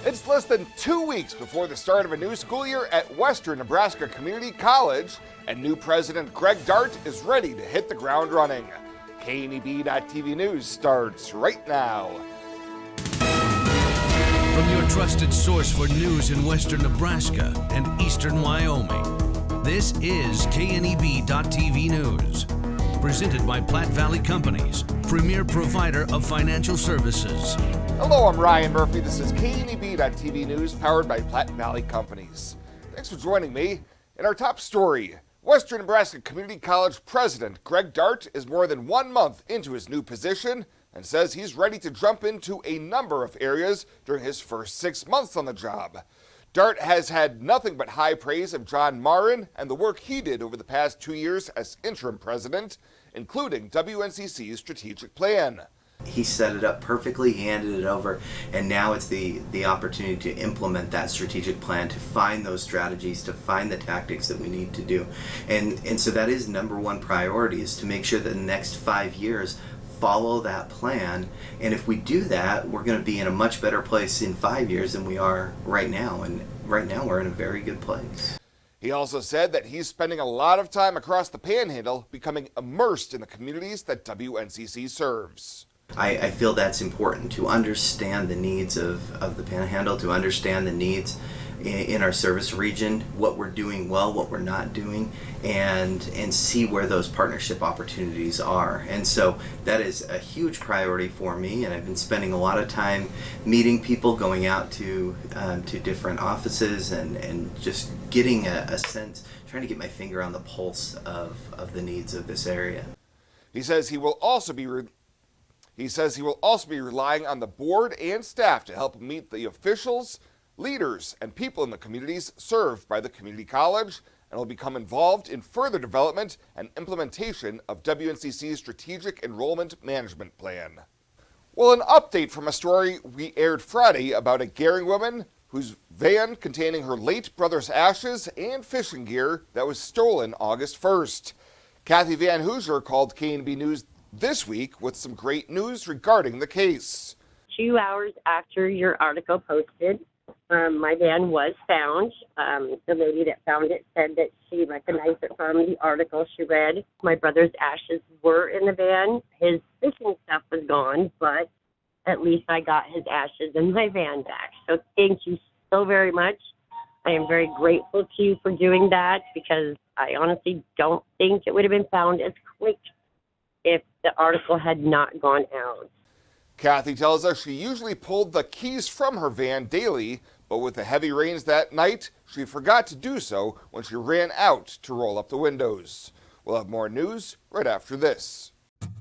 It's less than 2 weeks before the start of a new school year at Western Nebraska Community College, and new president Greg Dart is ready to hit the ground running. KNEB.TV News starts right now. From your trusted source for news in Western Nebraska and Eastern Wyoming, this is KNEB.TV News. Presented by Platte Valley Companies, premier provider of financial services. Hello, I'm Ryan Murphy. This is KNEB.TV News, powered by Platte Valley Companies. Thanks for joining me. In our top story, Western Nebraska Community College President Greg Dart is more than 1 month into his new position and says he's ready to jump into a number of areas during his first 6 months on the job. Dart has had nothing but high praise of John Marin and the work he did over the past 2 years as interim president, including WNCC's strategic plan. He set it up perfectly, he handed it over, and now it's the opportunity to implement that strategic plan, to find those strategies, to find the tactics that we need to do. And so that is number one priority, is to make sure that the next 5 years follow that plan. And if we do that, we're going to be in a much better place in 5 years than we are right now. And right now we're in a very good place. He also said that he's spending a lot of time across the Panhandle, becoming immersed in the communities that WNCC serves. I feel that's important, to understand the needs of the Panhandle, to understand the needs in our service region, what we're doing well, what we're not doing, and see where those partnership opportunities are. And so that is a huge priority for me, and I've been spending a lot of time meeting people, going out to different offices, and just getting a sense, trying to get my finger on the pulse of the needs of this area. He says he will also be relying on the board and staff to help meet the officials, leaders, and people in the communities served by the community college, and will become involved in further development and implementation of WNCC's strategic enrollment management plan. Well, an update from a story we aired Friday about a Gering woman whose van containing her late brother's ashes and fishing gear that was stolen August 1st. Kathy Van Hoosier called KNB News this week with some great news regarding the case. 2 hours after your article posted, my van was found. The lady that found it said that she recognized it from the article she read. My brother's ashes were in the van. His fishing stuff was gone, but at least I got his ashes and my van back. So thank you so very much. I am very grateful to you for doing that, because I honestly don't think it would have been found as quick if the article had not gone out. Kathy tells us she usually pulled the keys from her van daily, but with the heavy rains that night, she forgot to do so when she ran out to roll up the windows. We'll have more news right after this.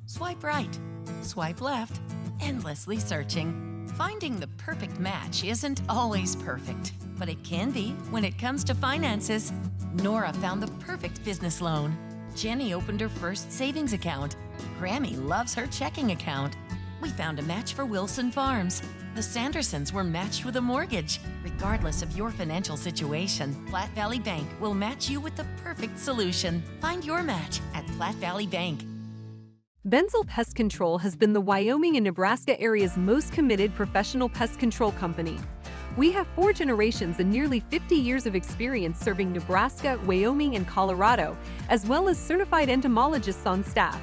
Swipe right, swipe left, endlessly searching. Finding the perfect match isn't always perfect, but it can be when it comes to finances. Nora found the perfect business loan. Jenny opened her first savings account. Grammy loves her checking account. We found a match for Wilson Farms. The Sandersons were matched with a mortgage. Regardless of your financial situation, Platte Valley Bank will match you with the perfect solution. Find your match at Platte Valley Bank. Benzel Pest Control has been the Wyoming and Nebraska area's most committed professional pest control company. We have 4 generations and nearly 50 years of experience serving Nebraska, Wyoming, and Colorado, as well as certified entomologists on staff.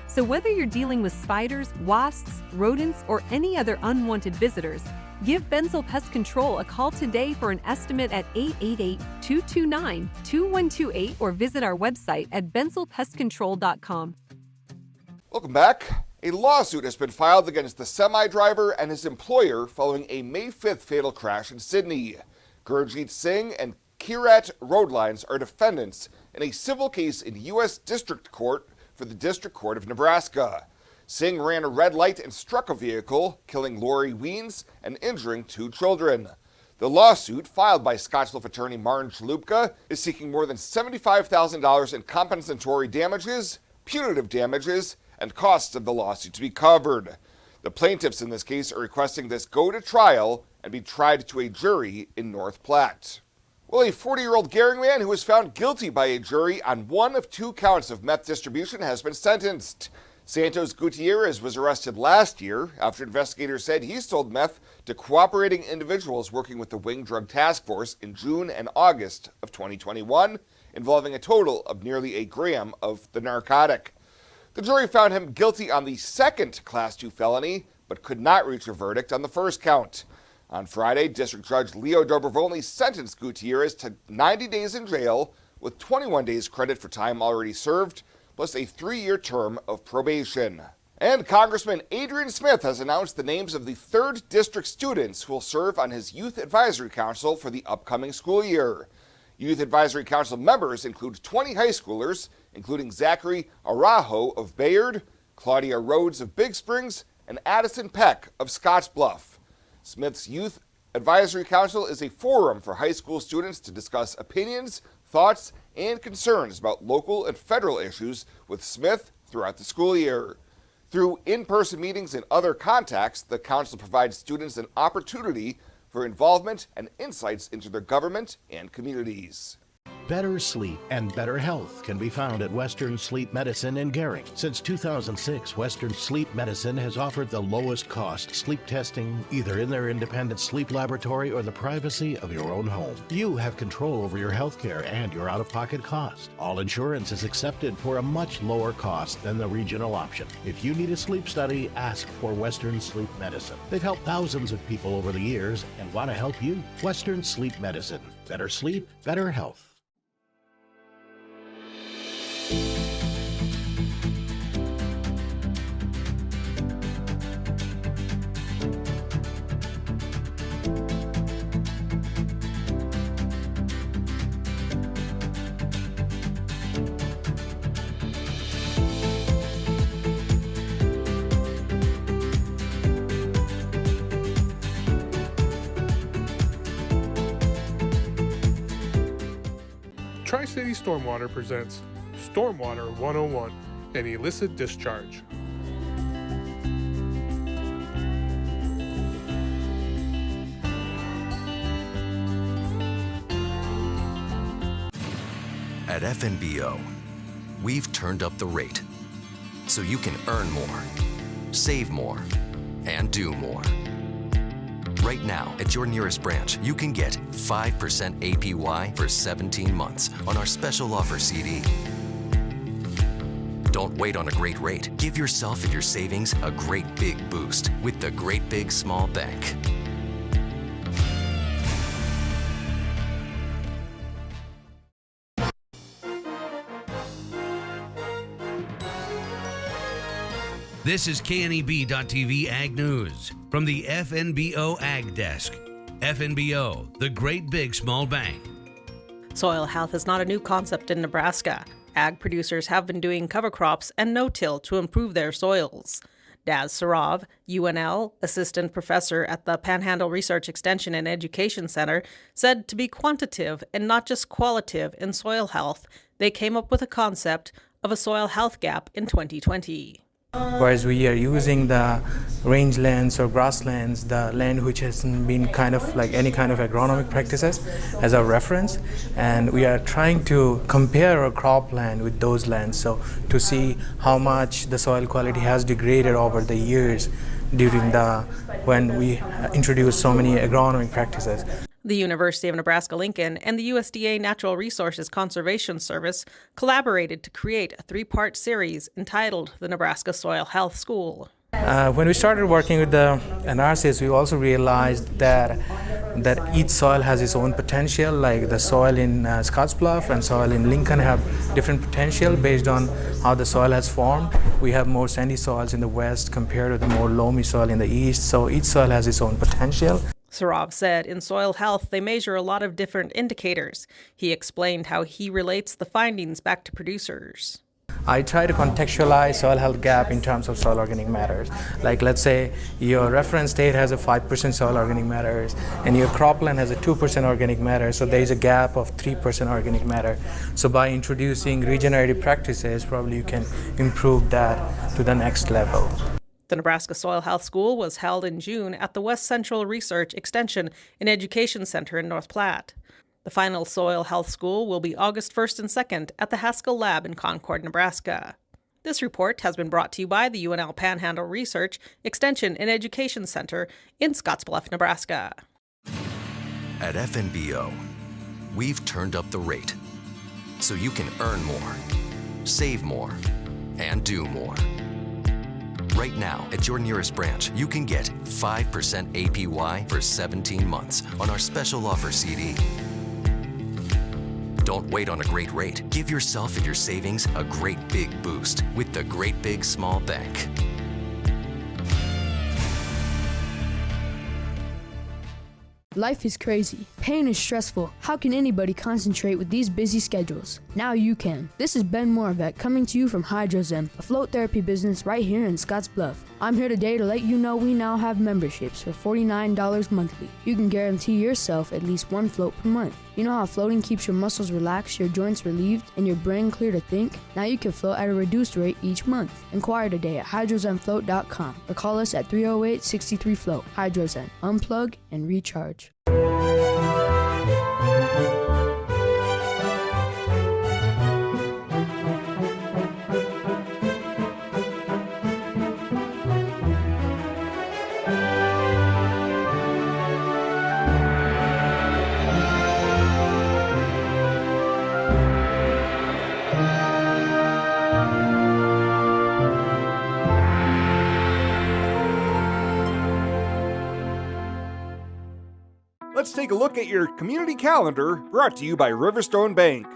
So whether you're dealing with spiders, wasps, rodents, or any other unwanted visitors, give Benzel Pest Control a call today for an estimate at 888-229-2128 or visit our website at benzelpestcontrol.com. Welcome back. A lawsuit has been filed against the semi-driver and his employer following a May 5th fatal crash in Sydney. Gurjeet Singh and Kirat Roadlines are defendants in a civil case in U.S. District Court for the District Court of Nebraska. Singh ran a red light and struck a vehicle, killing Lori Weens and injuring 2 children. The lawsuit, filed by Scottsbluff attorney Martin Chalupka, is seeking more than $75,000 in compensatory damages, punitive damages, and costs of the lawsuit to be covered. The plaintiffs in this case are requesting this go to trial and be tried to a jury in North Platte. Well, a 40-year-old Gering man who was found guilty by a jury on 1 of 2 counts of meth distribution has been sentenced. Santos Gutierrez was arrested last year after investigators said he sold meth to cooperating individuals working with the Wing Drug Task Force in June and August of 2021, involving a total of nearly a gram of the narcotic. The jury found him guilty on the second Class 2 felony, but could not reach a verdict on the first count. On Friday, District Judge Leo Dobrovolny sentenced Gutierrez to 90 days in jail with 21 days credit for time already served, plus a 3-year term of probation. And Congressman Adrian Smith has announced the names of the 3rd District students who will serve on his Youth Advisory Council for the upcoming school year. Youth Advisory Council members include 20 high schoolers, including Zachary Araujo of Bayard, Claudia Rhodes of Big Springs, and Addison Peck of Scottsbluff. Smith's Youth Advisory Council is a forum for high school students to discuss opinions, thoughts, and concerns about local and federal issues with Smith throughout the school year. Through in-person meetings and other contacts, the council provides students an opportunity for involvement and insights into their government and communities. Better sleep and better health can be found at Western Sleep Medicine in Gering. Since 2006, Western Sleep Medicine has offered the lowest cost sleep testing either in their independent sleep laboratory or the privacy of your own home. You have control over your health care and your out-of-pocket cost. All insurance is accepted for a much lower cost than the regional option. If you need a sleep study, ask for Western Sleep Medicine. They've helped thousands of people over the years and want to help you. Western Sleep Medicine. Better sleep, better health. Tri-City Stormwater presents Stormwater 101, an illicit discharge. At FNBO, we've turned up the rate so you can earn more, save more, and do more. Right now, at your nearest branch, you can get 5% APY for 17 months on our special offer CD. Don't wait on a great rate. Give yourself and your savings a great big boost with the Great Big Small Bank. This is KNEB.TV Ag News from the FNBO Ag Desk. FNBO, the Great Big Small Bank. Soil health is not a new concept in Nebraska. Ag producers have been doing cover crops and no-till to improve their soils. Daz Sarov, UNL, assistant professor at the Panhandle Research Extension and Education Center, said to be quantitative and not just qualitative in soil health, they came up with a concept of a soil health gap in 2020. Whereas we are using the rangelands or grasslands, the land which hasn't been kind of like any kind of agronomic practices as a reference, and we are trying to compare our cropland with those lands, so to see how much the soil quality has degraded over the years during when we introduced so many agronomic practices. The University of Nebraska-Lincoln and the USDA Natural Resources Conservation Service collaborated to create a 3-part series entitled the Nebraska Soil Health School. When we started working with the NRCS, we also realized that each soil has its own potential, like the soil in Scottsbluff and soil in Lincoln have different potential based on how the soil has formed. We have more sandy soils in the west compared to the more loamy soil in the east, so each soil has its own potential. Sarov said in soil health they measure a lot of different indicators. He explained how he relates the findings back to producers. I try to contextualize soil health gap in terms of soil organic matters. Like let's say your reference state has a 5% soil organic matters and your cropland has a 2% organic matter, so there is a gap of 3% organic matter. So by introducing regenerative practices, probably you can improve that to the next level. The Nebraska Soil Health School was held in June at the West Central Research Extension and Education Center in North Platte. The final Soil Health School will be August 1st and 2nd at the Haskell Lab in Concord, Nebraska. This report has been brought to you by the UNL Panhandle Research, Extension and Education Center in Scottsbluff, Nebraska. At FNBO, we've turned up the rate so you can earn more, save more, and do more. Right now, at your nearest branch, you can get 5% APY for 17 months on our special offer CD. Don't wait on a great rate. Give yourself and your savings a great big boost with the Great Big Small Bank. Life is crazy. Pain is stressful. How can anybody concentrate with these busy schedules? Now you can. This is Ben Moravec coming to you from Hydrozen, a float therapy business right here in Scottsbluff. I'm here today to let you know we now have memberships for $49 monthly. You can guarantee yourself at least one float per month. You know how floating keeps your muscles relaxed, your joints relieved, and your brain clear to think? Now you can float at a reduced rate each month. Inquire today at hydrozenfloat.com or call us at 308-63-FLOAT. Hydrozen. Unplug and recharge. Let's take a look at your community calendar, brought to you by Riverstone Bank.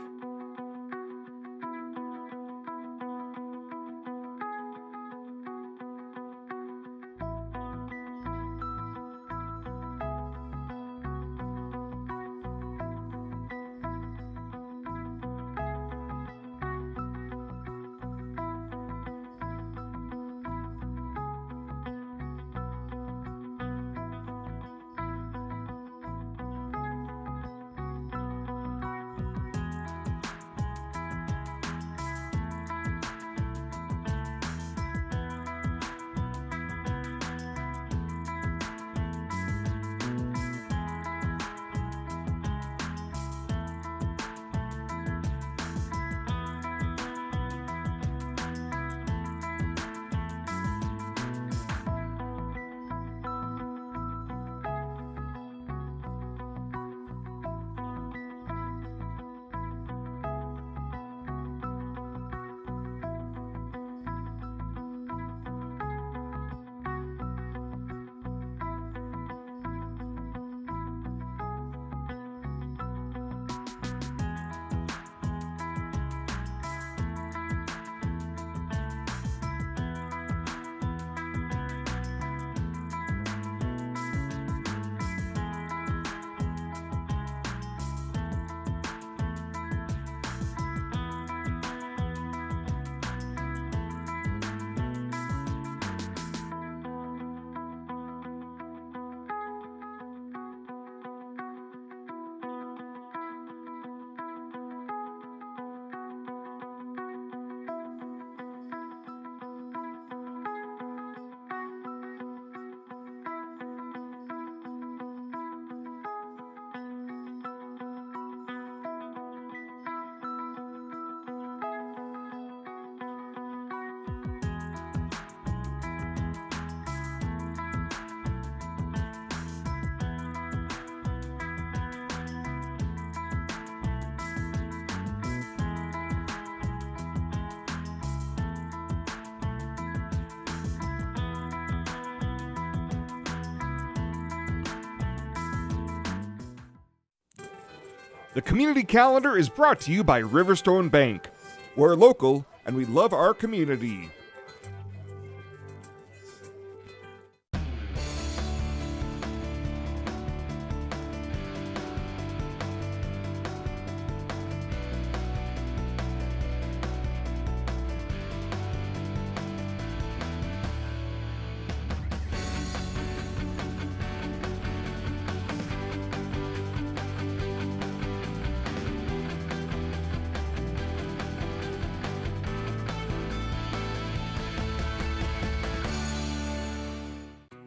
The community calendar is brought to you by Riverstone Bank. We're local and we love our community.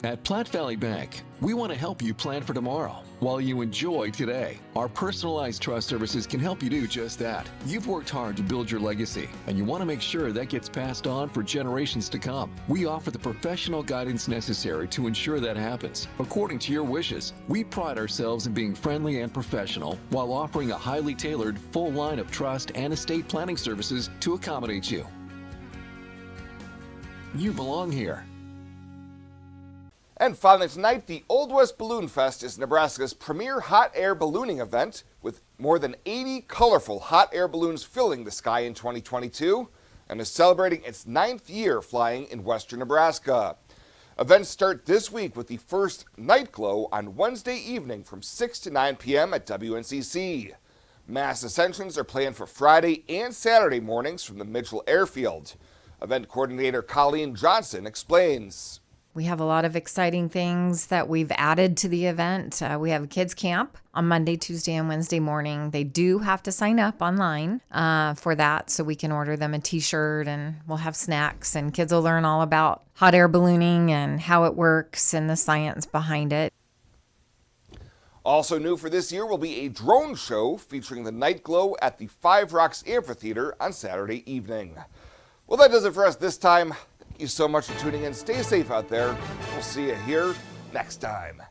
At Platte Valley Bank, we want to help you plan for tomorrow. while you enjoy today. Our personalized trust services can help you do just that. You've worked hard to build your legacy, and you want to make sure that gets passed on for generations to come. We offer the professional guidance necessary to ensure that happens, according to your wishes. We pride ourselves in being friendly and professional while offering a highly tailored full line of trust and estate planning services to accommodate you. You belong here. And finally tonight, the Old West Balloon Fest is Nebraska's premier hot air ballooning event, with more than 80 colorful hot air balloons filling the sky in 2022, and is celebrating its 9th year flying in western Nebraska. Events start this week with the first night glow on Wednesday evening from 6 to 9 p.m. at WNCC. Mass ascensions are planned for Friday and Saturday mornings from the Mitchell Airfield. Event coordinator Colleen Johnson explains. We have a lot of exciting things that we've added to the event. We have a kids camp on Monday, Tuesday, and Wednesday morning. They do have to sign up online for that, so we can order them a t-shirt, and we'll have snacks, and kids will learn all about hot air ballooning and how it works and the science behind it. Also new for this year will be a drone show featuring the night glow at the Five Rocks Amphitheater on Saturday evening. Well, that does it for us this time. Thank you so much for tuning in. Stay safe out there. We'll see you here next time.